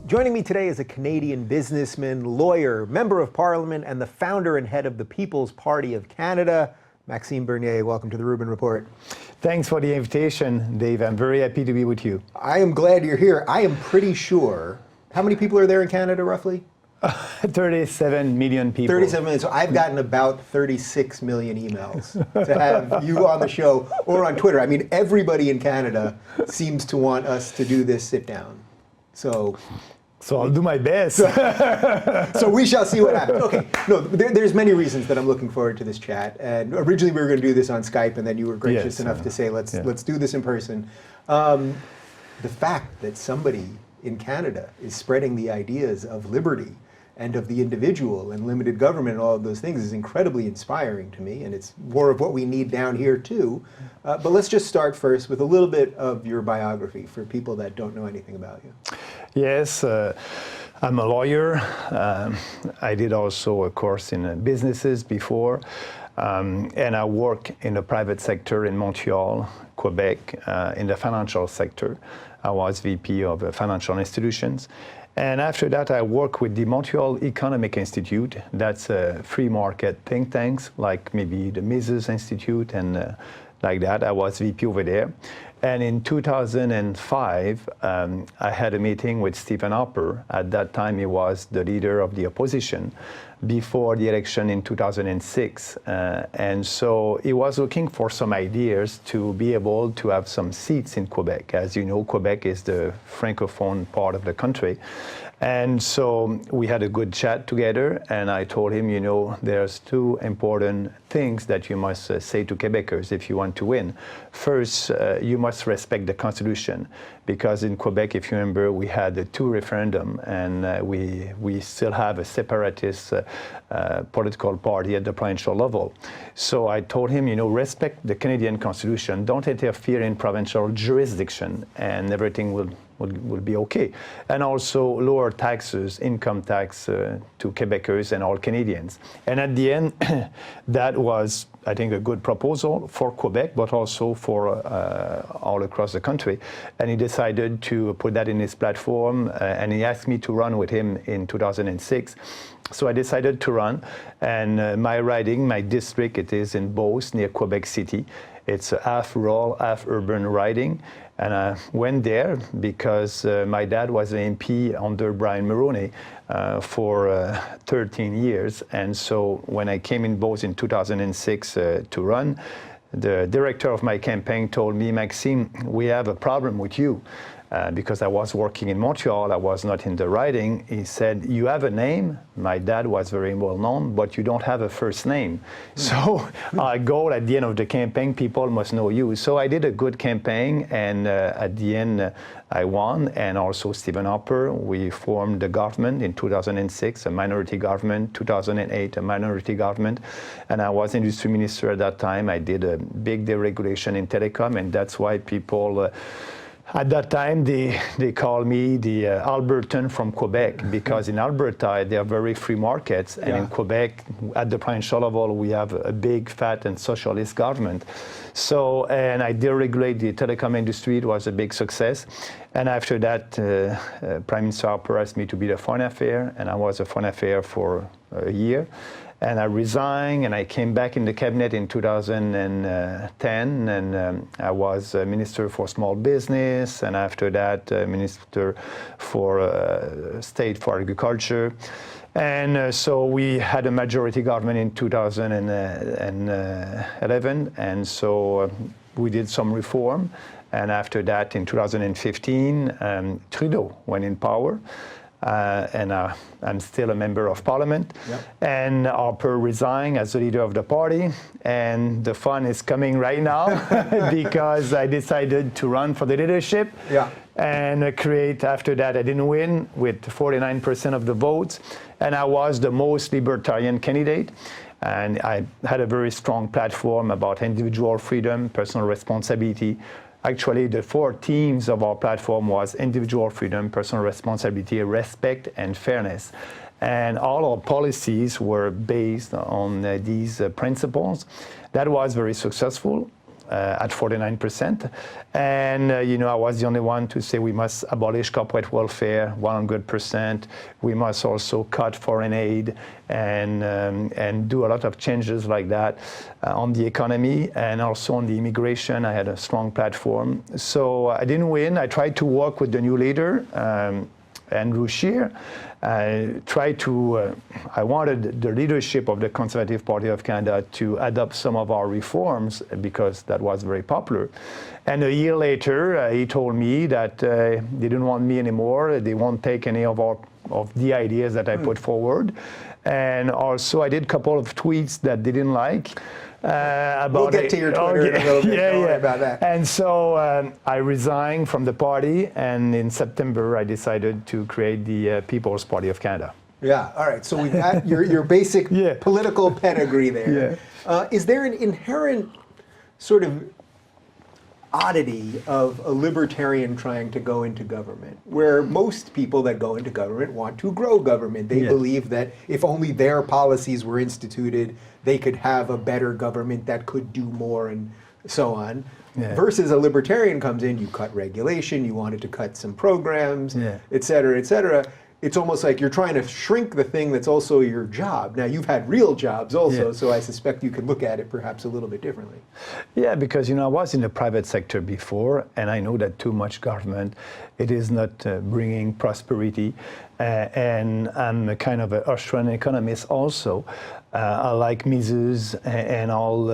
Joining me today is a Canadian businessman, lawyer, member of parliament, and the founder and head of the People's Party of Canada, Maxime Bernier. Welcome to the Rubin Report. Thanks for the invitation, Dave. I'm very happy to be with you. I am glad you're here. I am pretty sure, how many people are there in Canada roughly? 37 million people. 37 million. So I've gotten about 36 million emails to have you on the show or on Twitter. I mean, everybody in Canada seems to want us to do this sit down. So I'll do my best. So we shall see what happens. Okay, no, there's many reasons that I'm looking forward to this chat. And originally we were going to do this on Skype, and then you were gracious enough to say, let's do this in person. The fact that somebody in Canada is spreading the ideas of liberty and of the individual and limited government and all of those things is incredibly inspiring to me, and it's more of what we need down here too. But let's just start first with a little bit of your biography for people that don't know anything about you. Yes, I'm a lawyer. I did also a course in businesses before, and I work in the private sector in Montreal, Quebec, in the financial sector. I was VP of financial institutions. And after that, I work with the Montreal Economic Institute. That's a free market think tanks, like maybe the Mises Institute and like that. I was VP over there. And in 2005, I had a meeting with Stephen Harper. At that time, he was the leader of the opposition before the election in 2006. And so he was looking for some ideas to be able to have some seats in Quebec. As you know, Quebec is the Francophone part of the country. And so we had a good chat together, and I told him, you know, there's two important things that you must say to Quebecers if you want to win. First, you must respect the Constitution, because in Quebec, if you remember, we had two referendums, and we still have a separatist political party at the provincial level. So I told him, you know, respect the Canadian Constitution, don't interfere in provincial jurisdiction, and everything will be okay. And also lower taxes, income tax to Quebecers and all Canadians. And at the end, that was, I think, a good proposal for Quebec, but also for all across the country. And he decided to put that in his platform, and he asked me to run with him in 2006. So I decided to run, and my riding, my district, it is in Beauce, near Quebec City. It's a half rural, half urban riding. And I went there because my dad was an MP under Brian Mulroney for 13 years. And so when I came in Beauce in 2006 to run, the director of my campaign told me, Maxime, we have a problem with you. Because I was working in Montreal, I was not in the riding. He said, you have a name. My dad was very well known, but you don't have a first name. So our goal at the end of the campaign, people must know you. So I did a good campaign, and at the end, I won, and also Stephen Harper. We formed the government in 2006, a minority government, 2008, a minority government, and I was industry minister at that time. I did a big deregulation in telecom, and that's why people at that time, they call me the Albertan from Quebec, because in Alberta, they are very free markets, and in Quebec, at the provincial level, we have a big, fat, and socialist government. So, and I deregulate the telecom industry. It was a big success. And after that, Prime Minister Harper asked me to be the Foreign Affairs, and I was a Foreign Affairs for a year. And I resigned, and I came back in the cabinet in 2010, and I was Minister for Small Business, and after that, Minister for State for Agriculture. And so we had a majority government in 2011, and so we did some reform. And after that, in 2015, Trudeau went in power. And I'm still a member of parliament. Yep. And Harper resigned as the leader of the party. And the fun is coming right now because I decided to run for the leadership. Yeah. And create, after that, I didn't win with 49% of the votes. And I was the most libertarian candidate. And I had a very strong platform about individual freedom, personal responsibility. Actually, the four themes of our platform was individual freedom, personal responsibility, respect, and fairness. And all our policies were based on these principles. That was very successful. at 49%. And, I was the only one to say we must abolish corporate welfare 100%. We must also cut foreign aid and do a lot of changes like that on the economy and also on the immigration. I had a strong platform. So I didn't win. I tried to work with the new leader, Andrew Scheer. I wanted the leadership of the Conservative Party of Canada to adopt some of our reforms because that was very popular. And a year later, he told me that they didn't want me anymore. They won't take any of the ideas that I put forward. And also, I did a couple of tweets that they didn't like. We'll get to your Twitter in a little bit. Don't worry about that. And so I resigned from the party, and in September I decided to create the People's Party of Canada. Yeah. All right. So we've got your basic political pedigree there. Yeah. Is there an inherent sort of oddity of a libertarian trying to go into government, where most people that go into government want to grow government? They believe that if only their policies were instituted, they could have a better government that could do more and so on. Versus a libertarian comes in, you cut regulation, you wanted to cut some programs, et cetera, et cetera. It's almost like you're trying to shrink the thing that's also your job. Now, you've had real jobs also, so I suspect you could look at it perhaps a little bit differently. Yeah, because, I was in the private sector before, and I know that too much government, it is not bringing prosperity. And I'm a kind of an Austrian economist also. I like Mises and all,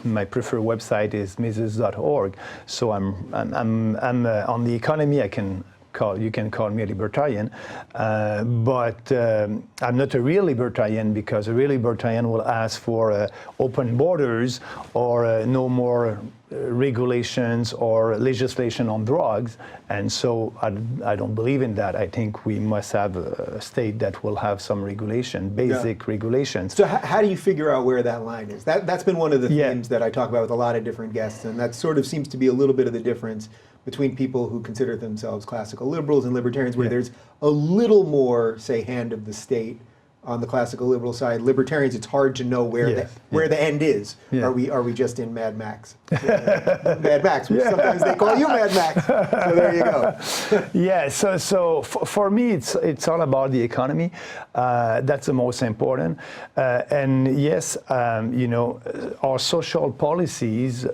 my preferred website is mises.org. So I'm on the economy, you can call me a libertarian, but I'm not a real libertarian, because a real libertarian will ask for open borders or no more regulations or legislation on drugs, and so I don't believe in that. I think we must have a state that will have some regulation, basic regulations. So how do you figure out where that line is? That's been one of the themes that I talk about with a lot of different guests, and that sort of seems to be a little bit of the difference between people who consider themselves classical liberals and libertarians, where there's a little more, say, hand of the state on the classical liberal side. Libertarians, it's hard to know where the end is. Are we just in Mad Max? Mad Max, which sometimes they call you Mad Max. So there you go. So for me, it's all about the economy. That's the most important. And yes, our social policies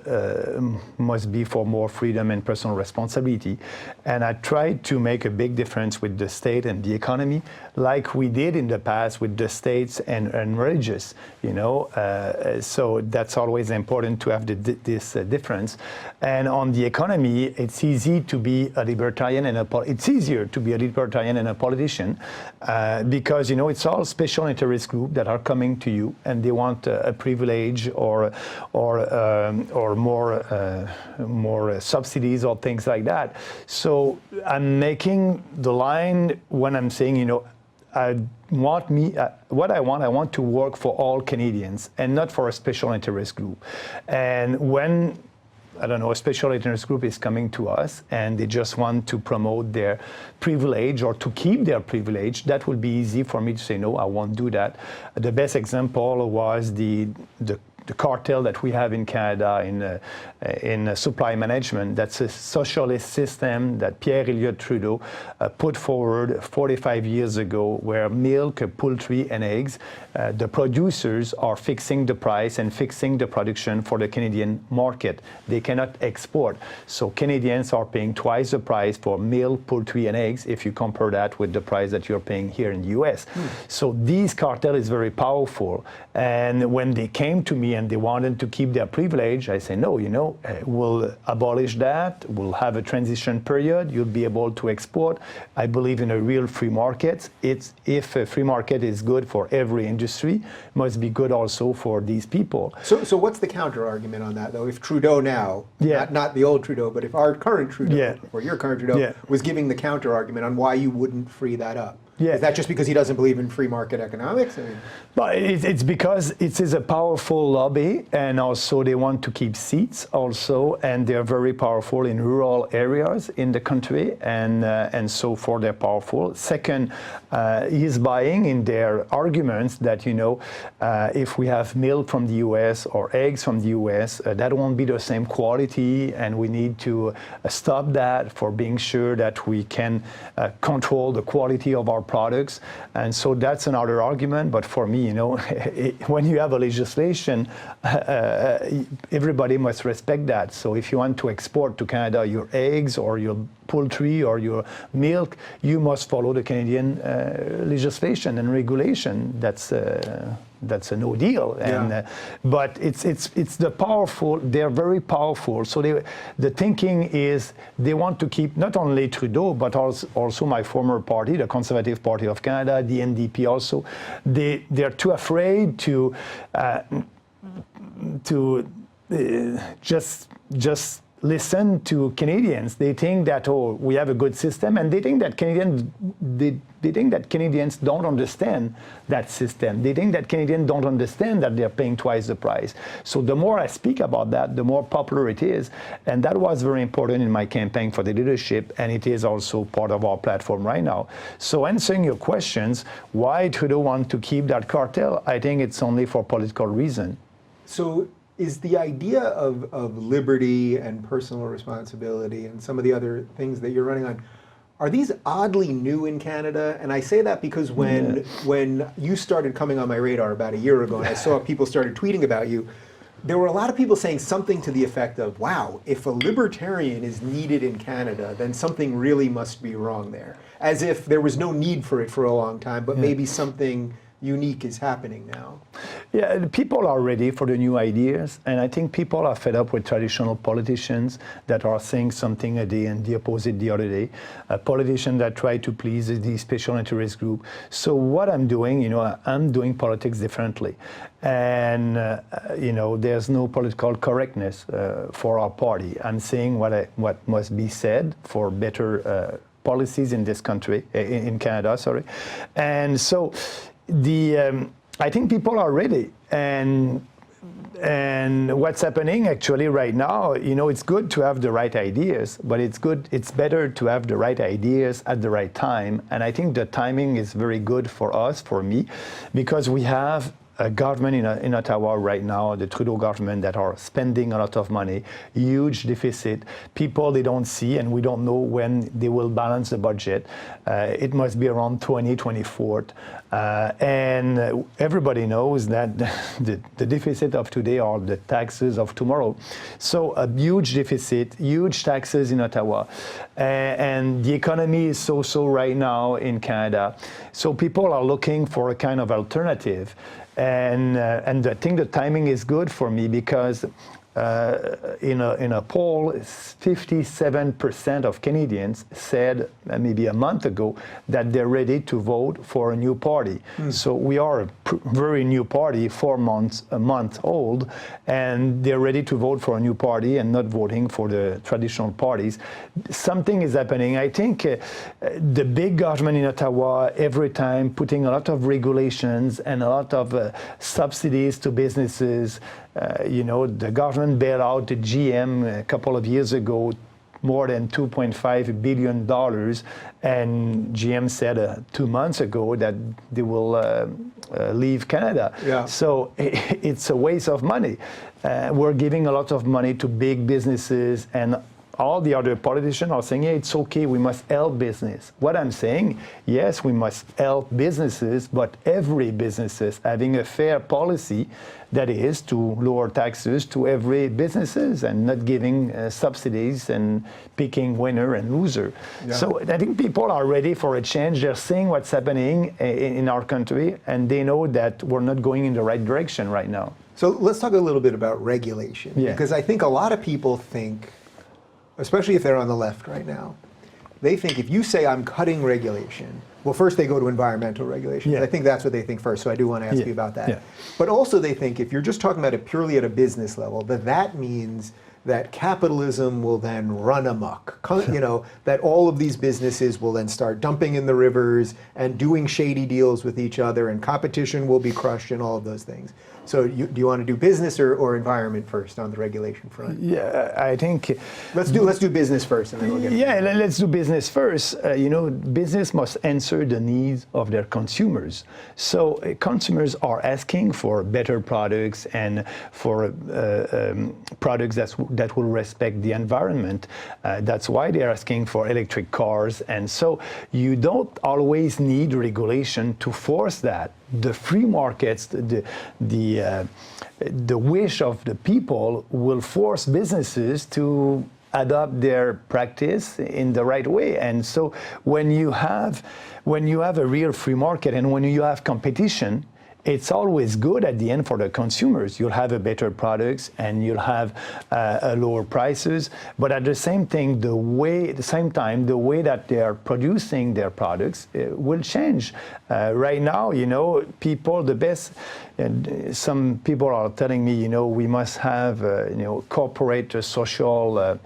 must be for more freedom and personal responsibility. And I tried to make a big difference with the state and the economy, like we did in the past with the states and religious. So that's always important to have this difference. And on the economy, it's easy to be a libertarian it's easier to be a libertarian and a politician because it's all special interest groups that are coming to you and they want a privilege or more subsidies or things like that. So I'm making the line when I'm saying what I want to work for all Canadians and not for a special interest group. And when a special interest group is coming to us and they just want to promote their privilege or to keep their privilege, that would be easy for me to say, no, I won't do that. The best example was the cartel that we have in Canada in supply management. That's a socialist system that Pierre Trudeau put forward 45 years ago, where milk, poultry, and eggs, the producers are fixing the price and fixing the production for the Canadian market. They cannot export. So Canadians are paying twice the price for milk, poultry, and eggs if you compare that with the price that you're paying here in the US. So this cartel is very powerful. And when they came to me and they wanted to keep their privilege, I say, no, we'll abolish that. We'll have a transition period. You'll be able to export. I believe in a real free market. If a free market is good for every industry, it must be good also for these people. So what's the counter argument on that, though? If Trudeau now, not the old Trudeau, but if our current Trudeau, or your current Trudeau, was giving the counter argument on why you wouldn't free that up? Yeah. Is that just because he doesn't believe in free market economics? I mean, But it's because it is a powerful lobby, and also they want to keep seats also, and they're very powerful in rural areas in the country, and so far they're powerful. Second, he's buying in their arguments that, if we have milk from the US or eggs from the US, that won't be the same quality, and we need to stop that for being sure that we can control the quality of our products. And so that's another argument. But for me, when you have a legislation, everybody must respect that. So if you want to export to Canada your eggs or your poultry or your milk, you must follow the Canadian legislation and regulation. That's a no deal. And but it's the powerful. They're very powerful. So the thinking is they want to keep not only Trudeau but also my former party, the Conservative Party of Canada, the NDP also. They're too afraid to just listen to Canadians. They think that, we have a good system, and they think that Canadians don't understand that system. They think that Canadians don't understand that they're paying twice the price. So the more I speak about that, the more popular it is, and that was very important in my campaign for the leadership, and it is also part of our platform right now. So answering your questions, why Trudeau want to keep that cartel, I think it's only for political reason. So is the idea of liberty and personal responsibility and some of the other things that you're running on, are these oddly new in Canada? And I say that because when you started coming on my radar about a year ago and I saw people started tweeting about you, there were a lot of people saying something to the effect of, wow, if a libertarian is needed in Canada, then something really must be wrong there. As if there was no need for it for a long time, but maybe something unique is happening now. Yeah, people are ready for the new ideas, and I think people are fed up with traditional politicians that are saying something a day and the opposite the other day. A politician that try to please the special interest group. So what I'm doing, I'm doing politics differently, and there's no political correctness for our party. I'm saying what must be said for better policies in this country, in Canada, sorry, and so. I think people are ready, and what's happening actually right now, it's good to have the right ideas, but it's better to have the right ideas at the right time, and I think the timing is very good for us, for me, because we have a government in Ottawa right now, the Trudeau government, that are spending a lot of money, huge deficit, people they don't see, and we don't know when they will balance the budget. It must be around 2024. And everybody knows that the deficit of today are the taxes of tomorrow. So a huge deficit, huge taxes in Ottawa. And the economy is so-so right now in Canada. So people are looking for a kind of alternative. And I think the timing is good for me because in a poll, 57% of Canadians said maybe a month ago that they're ready to vote for a new party. So we are a very new party, 4 months, a month old, and they're ready to vote for a new party and not voting for the traditional parties. Something is happening. I think the big government in Ottawa, every time putting a lot of regulations and a lot of subsidies to businesses. The government bailed out the GM a couple of years ago, more than $2.5 billion, and GM said 2 months ago that they will leave Canada. Yeah. So it's a waste of money. We're giving a lot of money to big businesses, and all the other politicians are saying, yeah, it's okay, we must help business. What I'm saying, yes, we must help businesses, but every businesses having a fair policy, that is to lower taxes to every businesses and not giving subsidies and picking winner and loser. Yeah. So I think people are ready for a change. They're seeing what's happening in our country, and they know that we're not going in the right direction right now. So let's talk a little bit about regulation, because I think a lot of people think, especially if they're on the left right now, they think if you say I'm cutting regulation, well, first they go to environmental regulations. I think that's what they think first, so I do want to ask you about that. But also they think if you're just talking about it purely at a business level, that means that capitalism will then run amok. That all of these businesses will then start dumping in the rivers and doing shady deals with each other, and competition will be crushed and all of those things. So do you want to do business or environment first on the regulation front? Yeah, I think let's do business first, and then we'll get. Yeah, let's do business first. Business must answer the needs of their consumers. So consumers are asking for better products and for products that will respect the environment. That's why they're asking for electric cars, and so you don't always need regulation to force that. The free markets, the wish of the people will force businesses to adopt their practice in the right way. And so when you have a real free market and when you have competition, it's always good at the end for the consumers. You'll have a better products and you'll have lower prices. But at the same time, the way that they are producing their products will change. Right now, some people are telling me, we must have, corporate social.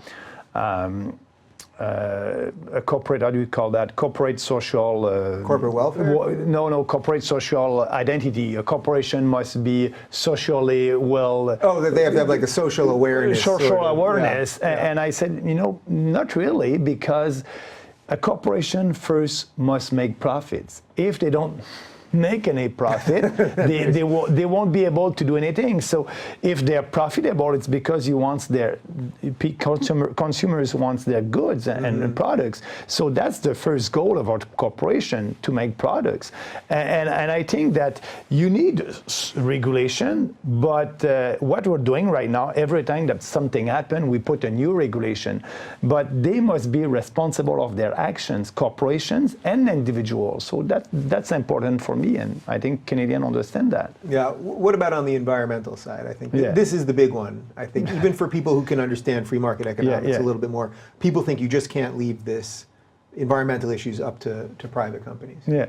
A corporate, how do you call that? Corporate social... corporate welfare? No, corporate social identity. A corporation must be socially well... Oh, that they have to have like a social awareness. Social awareness. Yeah. And I said, not really, because a corporation first must make profits. If they don't make any profit, they won't be able to do anything. So if they're profitable, it's because consumers want their goods and products. So that's the first goal of our corporation, to make products. And I think that you need regulation, but what we're doing right now, every time that something happens, we put a new regulation. But they must be responsible of their actions, corporations and individuals. So that's important for me, and I think Canadians understand that. Yeah. What about on the environmental side? I think this is the big one. I think even for people who can understand free market economics a little bit more, people think you just can't leave this environmental issues up to private companies. Yeah.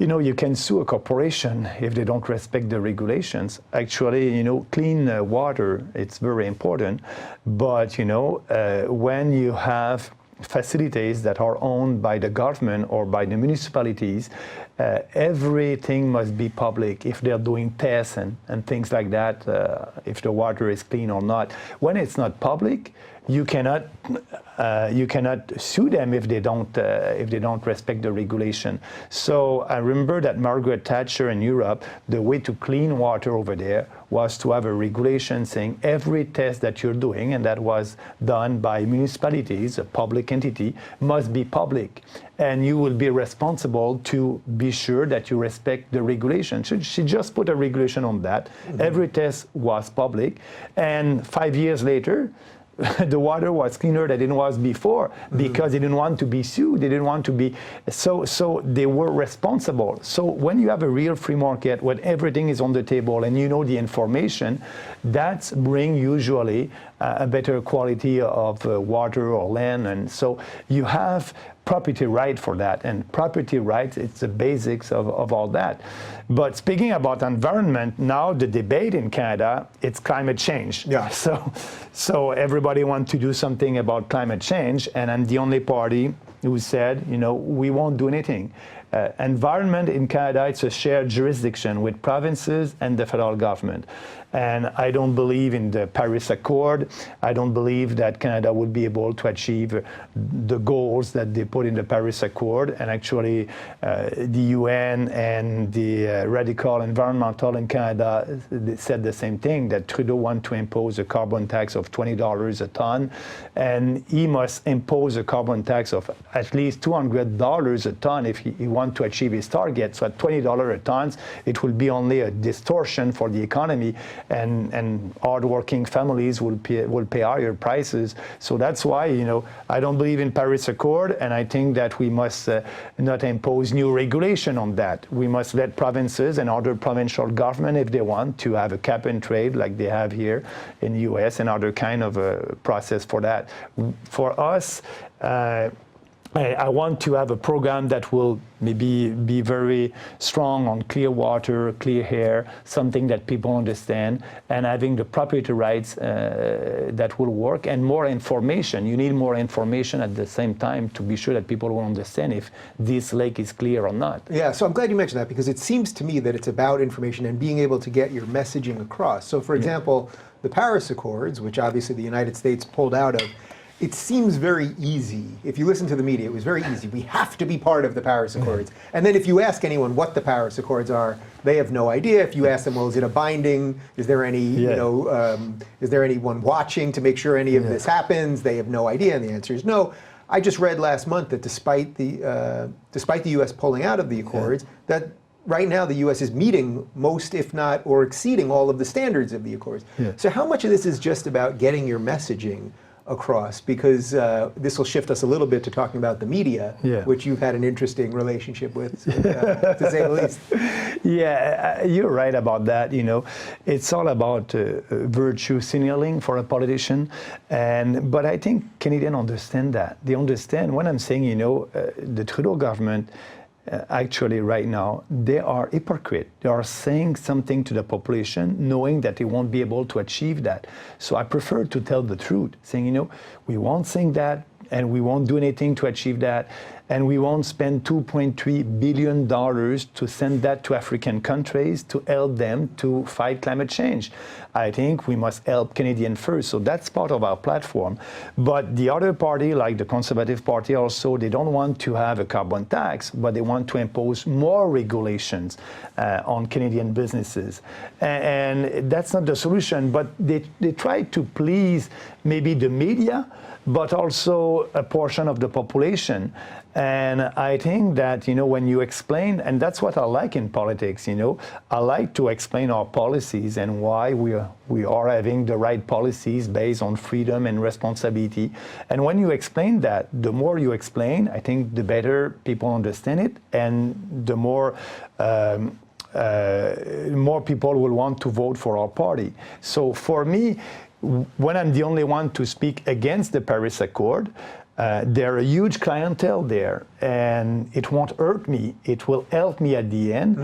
You can sue a corporation if they don't respect the regulations. Actually, clean water, it's very important. But, when you have facilities that are owned by the government or by the municipalities, everything must be public if they're doing tests and things like that, if the water is clean or not. When it's not public, you cannot sue them if they don't respect the regulation. So I remember that Margaret Thatcher in Europe, the way to clean water over there was to have a regulation saying every test that you're doing, and that was done by municipalities, a public entity, must be public. And you will be responsible to be sure that you respect the regulation. So she just put a regulation on that. Mm-hmm. Every test was public. And 5 years later, the water was cleaner than it was before because they didn't want to be sued. They didn't want to be, so they were responsible. So when you have a real free market, when everything is on the table and you know the information, that's bring usually a better quality of water or land. And so you have property right for that, and property rights, it's the basics of all that. But speaking about environment, now the debate in Canada, it's climate change. Yeah. So everybody wants to do something about climate change, and I'm the only party who said, we won't do anything. Environment in Canada, it's a shared jurisdiction with provinces and the federal government. And I don't believe in the Paris Accord. I don't believe that Canada would be able to achieve the goals that they put in the Paris Accord. And actually, the UN and the radical environmental in Canada said the same thing, that Trudeau wants to impose a carbon tax of $20 a ton. And he must impose a carbon tax of at least $200 a ton if he wants to achieve his target. So at $20 a ton, it will be only a distortion for the economy. And hard-working families will pay higher prices. So that's why, I don't believe in Paris Accord, and I think that we must not impose new regulation on that. We must let provinces and other provincial government, if they want, to have a cap and trade like they have here in the US, and other kind of a process for that. For us, I want to have a program that will maybe be very strong on clear water, clear air, something that people understand, and having the property rights that will work, and more information. You need more information at the same time to be sure that people will understand if this lake is clear or not. Yeah, so I'm glad you mentioned that, because it seems to me that it's about information and being able to get your messaging across. So for example, the Paris Accords, which obviously the United States pulled out of, it seems very easy. If you listen to the media, it was very easy. We have to be part of the Paris Accords. And then if you ask anyone what the Paris Accords are, they have no idea. If you ask them, well, is it a binding? Is there any, is there anyone watching to make sure any of this happens? They have no idea, and the answer is no. I just read last month that despite the U.S. pulling out of the Accords, that right now the U.S. is meeting most, if not, or exceeding all of the standards of the Accords. So how much of this is just about getting your messaging across? Because this will shift us a little bit to talking about the media, which you've had an interesting relationship with, to say the least. Yeah, you're right about that. You know, it's all about virtue signaling for a politician, but I think Canadians understand that. They understand when I'm saying, you know, the Trudeau government. Actually, right now, they are hypocrite. They are saying something to the population, knowing that they won't be able to achieve that. So I prefer to tell the truth, saying, you know, we won't sing that, and we won't do anything to achieve that, and we won't spend $2.3 billion to send that to African countries to help them to fight climate change. I think we must help Canadians first, so that's part of our platform. But the other party, like the Conservative Party also, they don't want to have a carbon tax, but they want to impose more regulations on Canadian businesses. And that's not the solution, but they try to please maybe the media, but also a portion of the population. And I think that, you know, when you explain, and that's what I like in politics, you know, I like to explain our policies and why we are having the right policies based on freedom and responsibility. And when you explain that, the more you explain, I think the better people understand it, and the more people will want to vote for our party. So for me, when I'm the only one to speak against the Paris Accord, there are a huge clientele there, and it won't hurt me. It will help me at the end.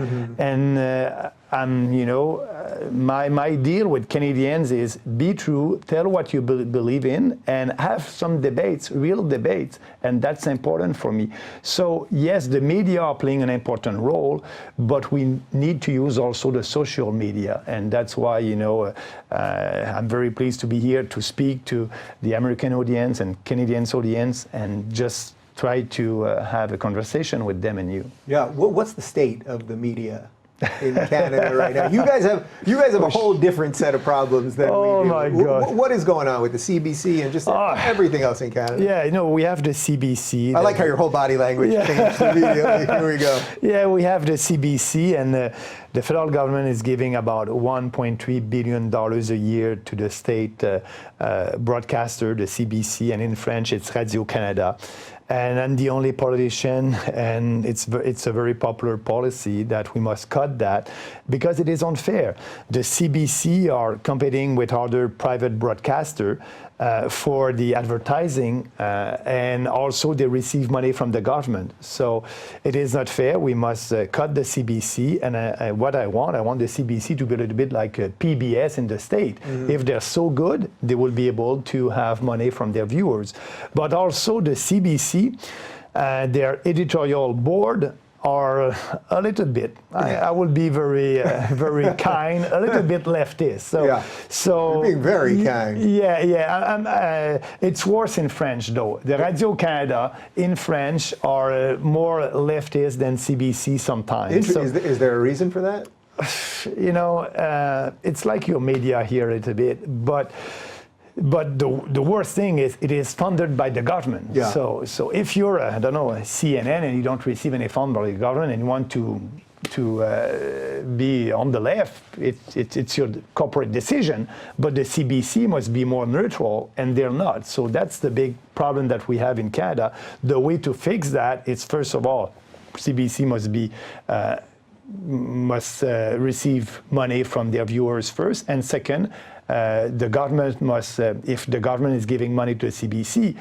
And you know, my deal with Canadians is be true, tell what you believe in, and have some debates, real debates, and that's important for me. So yes, the media are playing an important role, but we need to use also the social media, and that's why, you know, I'm very pleased to be here to speak to the American audience and Canadians audience, and just try to have a conversation with them and you. Yeah, what's the state of the media in Canada right now? You guys have a whole different set of problems than we do. Oh my God! What is going on with the CBC and just everything else in Canada? Yeah, you know, we have the CBC. I like how your whole body language changed immediately. Here we go. Yeah, we have the CBC, and the federal government is giving about $1.3 billion a year to the state broadcaster, the CBC, and in French it's Radio-Canada. And I'm the only politician, and it's a very popular policy that we must cut that because it is unfair. The CBC are competing with other private broadcasters for the advertising, and also they receive money from the government. So it is not fair. We must cut the CBC, and what I want the CBC to be a little bit like a PBS in the state. If they're so good, they will be able to have money from their viewers. But also the CBC, their editorial board are a little bit, I will be very kind, a little bit leftist. So you're being very kind. Yeah. It's worse in French though. The Radio-Canada in French are more leftist than CBC sometimes. So, is there a reason for that? You know, it's like your media here a little bit, but the worst thing is it is funded by the government. Yeah. So if you're I don't know, a CNN, and you don't receive any fund by the government, and you want to be on the left, it's your corporate decision. But the CBC must be more neutral, and they're not. So that's the big problem that we have in Canada. The way to fix that is, first of all, CBC must receive money from their viewers first, and second, the government must, if the government is giving money to CBC,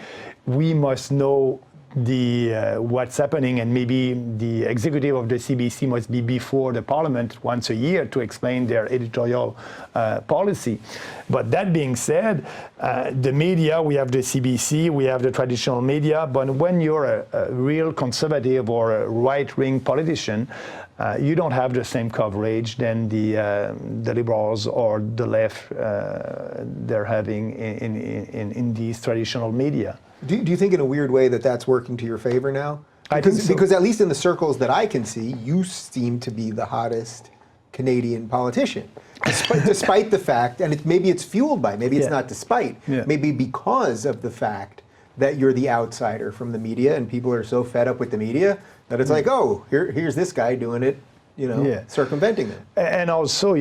we must know what's happening, and maybe the executive of the CBC must be before the Parliament once a year to explain their editorial policy. But that being said, the media, we have the CBC, we have the traditional media, but when you're a real conservative or a right-wing politician, you don't have the same coverage than the liberals or the left they're having in these traditional media. Do you think in a weird way that that's working to your favor now? I think so. Because at least in the circles that I can see, you seem to be the hottest Canadian politician. Despite the fact, and maybe it's fueled by, maybe it's not despite, maybe because of the fact that you're the outsider from the media and people are so fed up with the media that it's like, oh, here's this guy doing it, circumventing them. And also,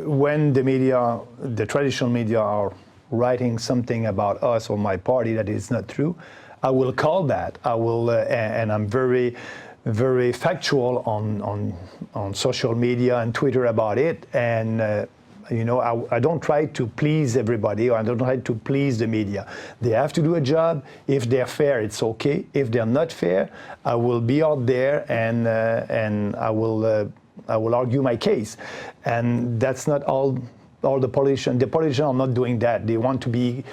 when the media, the traditional media are writing something about us or my party that is not true, I will call that. I will, and I'm very, very factual on social media and Twitter about it. And I don't try to please everybody, or I don't try to please the media. They have to do a job. If they're fair, it's okay. If they're not fair, I will be out there and I will argue my case. And that's not all the politicians. The politicians are not doing that. They want to be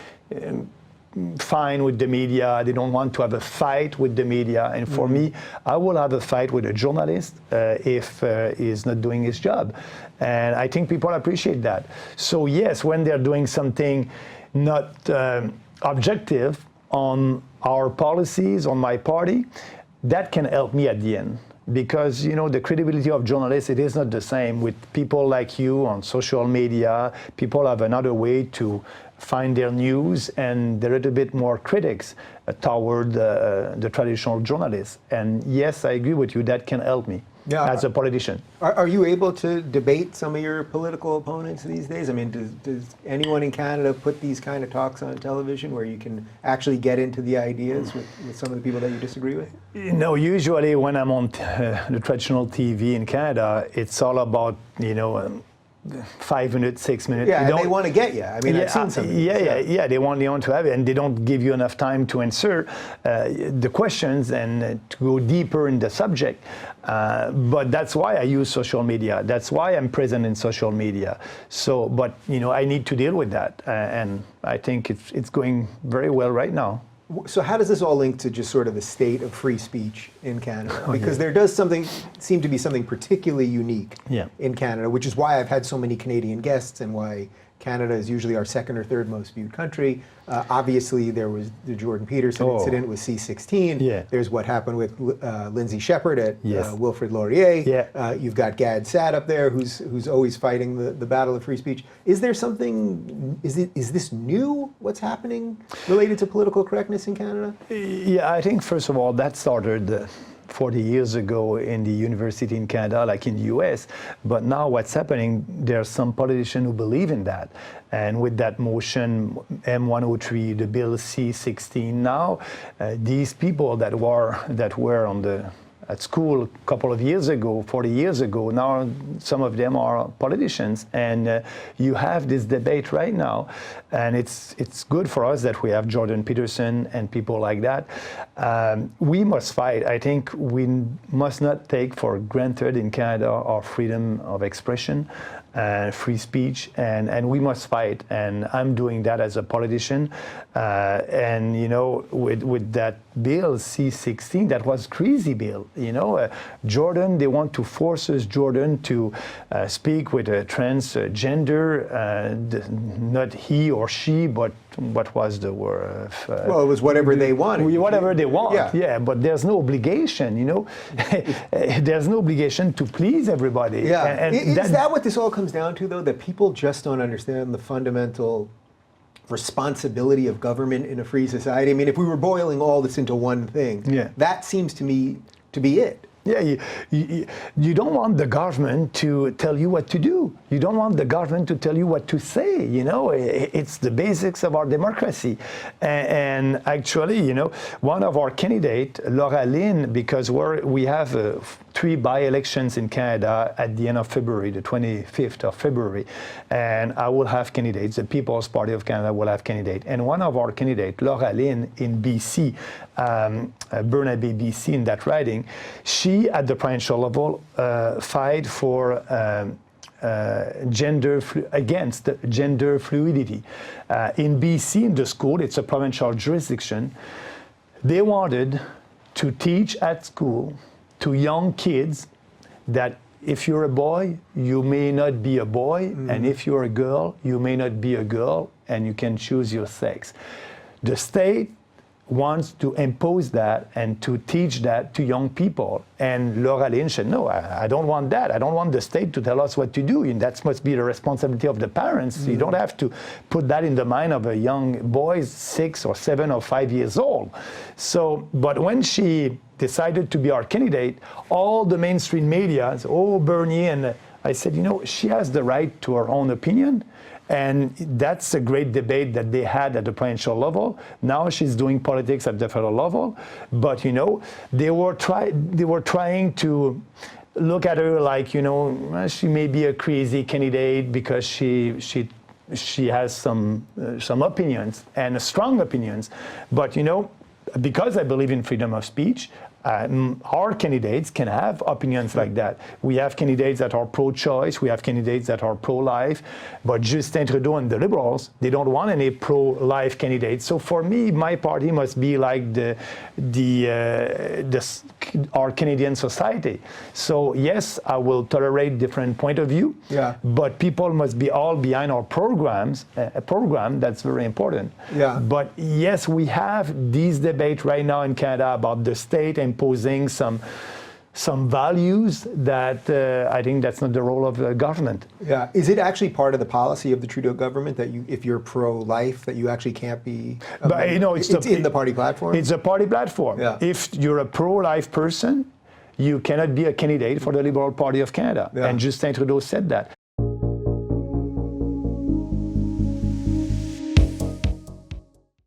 fine with the media. They don't want to have a fight with the media. And for me, I will have a fight with a journalist if he's not doing his job. And I think people appreciate that. So yes, when they're doing something not objective on our policies, on my party, that can help me at the end. Because, the credibility of journalists, it is not the same with people like you on social media. People have another way to find their news, and they're a little bit more critics toward the traditional journalists. And yes, I agree with you, that can help me as a politician. Are you able to debate some of your political opponents these days? I mean, does anyone in Canada put these kind of talks on television where you can actually get into the ideas with some of the people that you disagree with? No, usually when I'm on the traditional TV in Canada, it's all about, 5 minutes, 6 minutes. Yeah, and they want to get you. I mean, I've seen some of these. Yeah, they want to have it, and they don't give you enough time to answer the questions and to go deeper in the subject. But that's why I use social media. That's why I'm present in social media. So, but, I need to deal with that, and I think it's going very well right now. So how does this all link to just sort of the state of free speech in Canada? Because there does seem to be something particularly unique in Canada, which is why I've had so many Canadian guests and why Canada is usually our second or third most viewed country. Obviously, there was the Jordan Peterson incident with C-16. Yeah. There's what happened with Lindsay Shepherd at Wilfrid Laurier. Yeah. You've got Gad Saad up there, who's always fighting the battle of free speech. Is there something? Is this new? What's happening related to political correctness in Canada? Yeah, I think first of all that started 40 years ago in the university in Canada, like in the US. But now what's happening, there are some politicians who believe in that. And with that motion, M103, the bill C-16 now, these people that were at school a couple of years ago, 40 years ago, now some of them are politicians. And you have this debate right now. And it's good for us that we have Jordan Peterson and people like that. We must fight. I think we must not take for granted in Canada our freedom of expression, free speech, and we must fight. And I'm doing that as a politician. And with that bill C-16, that was crazy bill. Jordan, they want to force us, Jordan, to speak with a transgender, not he or she, but what was the word? Well, it was whatever they wanted. Whatever they want, yeah. But there's no obligation, There's no obligation to please everybody. Yeah. And is that what this all comes down to, though? That people just don't understand the fundamental responsibility of government in a free society? I mean, if we were boiling all this into one thing, that seems to me to be it. Yeah, you don't want the government to tell you what to do. You don't want the government to tell you what to say. You know, it's the basics of our democracy. And actually, you know, one of our candidates, Laura Lynn, because we have 3 by-elections in Canada at the end of February, the 25th of February, and I will have candidates. The People's Party of Canada will have candidates. And one of our candidates, Laura Lynn in BC, Burnaby, BC, in that riding, she at the provincial level fight for against gender fluidity. In BC, in the school, it's a provincial jurisdiction, they wanted to teach at school to young kids that if you're a boy, you may not be a boy, and if you're a girl, you may not be a girl, and you can choose your sex. The state wants to impose that and to teach that to young people. And Laura Lynn said, no, I don't want that. I don't want the state to tell us what to do. And that must be the responsibility of the parents. You don't have to put that in the mind of a young boy, 6 or 7 or 5 years old. So, but when she decided to be our candidate, all the mainstream media, oh, Bernier, and I said, you know, she has the right to her own opinion. And that's a great debate that they had at the provincial level. Now she's doing politics at the federal level. But, you know, they were trying to look at her like, you know, she may be a crazy candidate because she has some opinions and strong opinions. But, you know, because I believe in freedom of speech, our candidates can have opinions like that. We have candidates that are pro-choice, we have candidates that are pro-life, but Justin Trudeau and the Liberals, they don't want any pro-life candidates. So for me, my party must be like our Canadian society. So yes, I will tolerate different point of view, but people must be all behind our programs, a program that's very important. Yeah. But yes, we have these debates right now in Canada about the state imposing some values that I think that's not the role of the government. Yeah, is it actually part of the policy of the Trudeau government that if you're pro-life, that you actually can't be? But you know, it's in the party platform. It's a party platform. Yeah. If you're a pro-life person, you cannot be a candidate for the Liberal Party of Canada, and Justin Trudeau said that.